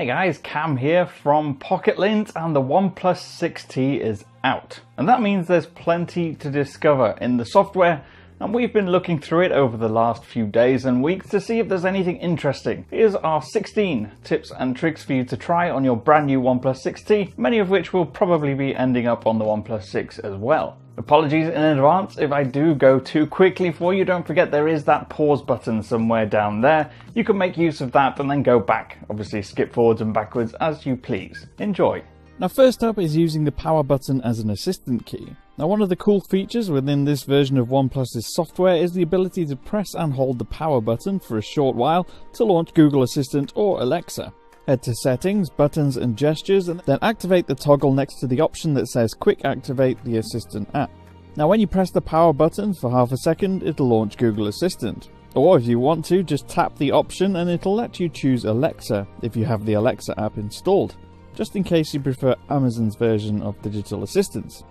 Hey guys, Cam here from Pocket Lint, and the OnePlus 6T is out. And that means there's plenty to discover in the software, and we've been looking through it over the last few days and weeks to see if there's anything interesting. Here's our 16 tips and tricks for you to try on your brand new OnePlus 6T, many of which will probably be ending up on the OnePlus 6 as well. Apologies in advance if I do go too quickly for you. Don't forget there is that pause button somewhere down there. You can make use of that and then go back. Obviously skip forwards and backwards as you please. Enjoy. Now first up is using the power button as an assistant key. Now one of the cool features within this version of OnePlus's software is the ability to press and hold the power button for a short while to launch Google Assistant or Alexa. Head to Settings, Buttons and Gestures, and then activate the toggle next to the option that says Quick Activate the Assistant app. Now when you press the power button for half a second, it'll launch Google Assistant. Or if you want to, just tap the option and it'll let you choose Alexa if you have the Alexa app installed, just in case you prefer Amazon's version of digital assistants.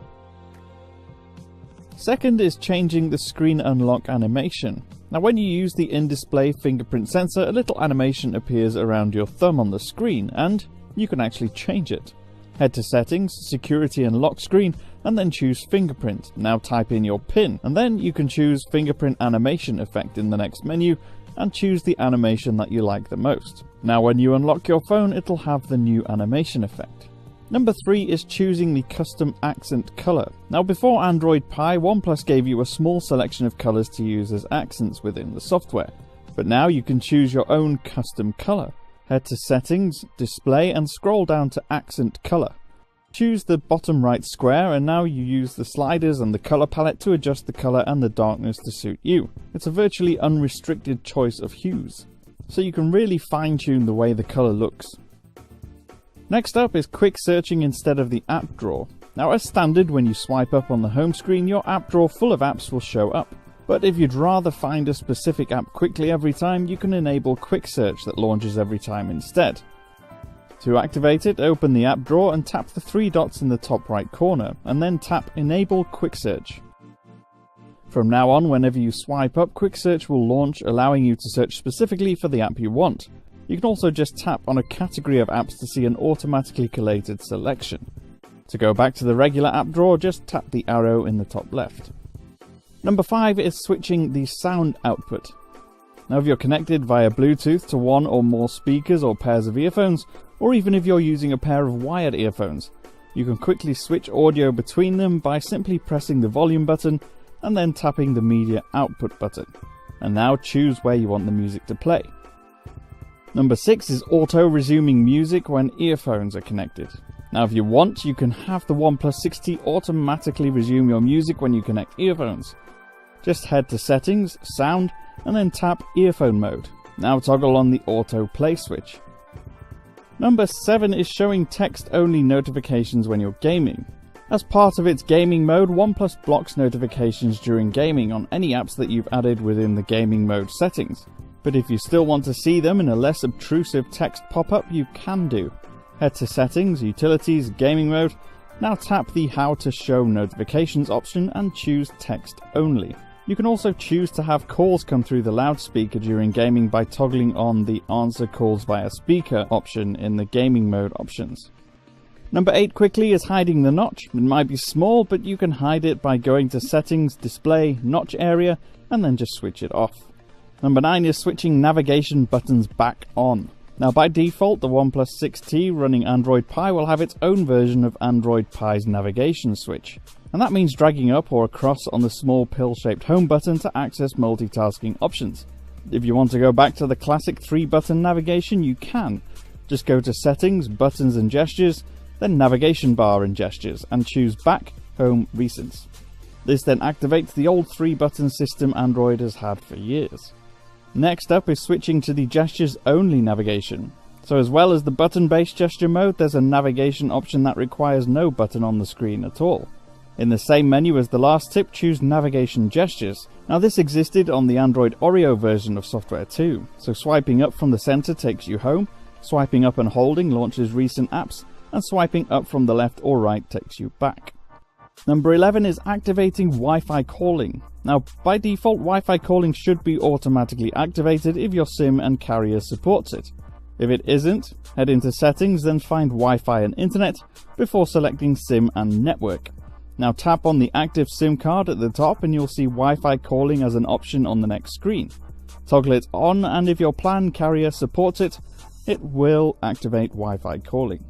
Second is changing the screen unlock animation. Now when you use the in-display fingerprint sensor, a little animation appears around your thumb on the screen, and you can actually change it. Head to Settings, Security and Lock Screen, and then choose Fingerprint. Now type in your PIN, and then you can choose Fingerprint Animation Effect in the next menu, and choose the animation that you like the most. Now when you unlock your phone, it'll have the new animation effect. Number 3 is choosing the custom accent color. Now before Android Pie, OnePlus gave you a small selection of colors to use as accents within the software. But now you can choose your own custom color. Head to Settings, Display, and scroll down to Accent Color. Choose the bottom right square, and now you use the sliders and the color palette to adjust the color and the darkness to suit you. It's a virtually unrestricted choice of hues, so you can really fine-tune the way the color looks. Next up is quick searching instead of the app drawer. Now as standard, when you swipe up on the home screen, your app drawer full of apps will show up. But if you'd rather find a specific app quickly every time, you can enable quick search that launches every time instead. To activate it, open the app drawer and tap the 3 dots in the top right corner, and then tap Enable Quick Search. From now on, whenever you swipe up, Quick Search will launch, allowing you to search specifically for the app you want. You can also just tap on a category of apps to see an automatically collated selection. To go back to the regular app drawer, just tap the arrow in the top left. Number 5 is switching the sound output. Now if you're connected via Bluetooth to one or more speakers or pairs of earphones, or even if you're using a pair of wired earphones, you can quickly switch audio between them by simply pressing the volume button and then tapping the media output button. And now choose where you want the music to play. Number 6 is auto-resuming music when earphones are connected. Now if you want, you can have the OnePlus 6T automatically resume your music when you connect earphones. Just head to Settings, Sound, and then tap Earphone Mode. Now toggle on the Auto Play switch. Number 7 is showing text-only notifications when you're gaming. As part of its gaming mode, OnePlus blocks notifications during gaming on any apps that you've added within the gaming mode settings. But if you still want to see them in a less obtrusive text pop-up, you can do. Head to Settings, Utilities, Gaming Mode. Now tap the How to Show Notifications option and choose Text Only. You can also choose to have calls come through the loudspeaker during gaming by toggling on the Answer Calls via Speaker option in the Gaming Mode options. Number 8 quickly is hiding the notch. It might be small, but you can hide it by going to Settings, Display, Notch Area, and then just switch it off. Number 9 is switching navigation buttons back on. Now by default, the OnePlus 6T running Android Pie will have its own version of Android Pie's navigation switch. And that means dragging up or across on the small pill-shaped home button to access multitasking options. If you want to go back to the classic 3-button navigation, you can. Just go to Settings, Buttons and Gestures, then Navigation Bar and Gestures, and choose Back, Home, Recents. This then activates the old 3-button system Android has had for years. Next up is switching to the gestures-only navigation. So as well as the button-based gesture mode, there's a navigation option that requires no button on the screen at all. In the same menu as the last tip, choose Navigation Gestures. Now this existed on the Android Oreo version of software too, so swiping up from the center takes you home, swiping up and holding launches recent apps, and swiping up from the left or right takes you back. Number 11 is activating Wi-Fi calling. Now, by default, Wi-Fi calling should be automatically activated if your SIM and carrier supports it. If it isn't, head into Settings, then find Wi-Fi and Internet before selecting SIM and Network. Now tap on the active SIM card at the top and you'll see Wi-Fi calling as an option on the next screen. Toggle it on, and if your plan carrier supports it, it will activate Wi-Fi calling.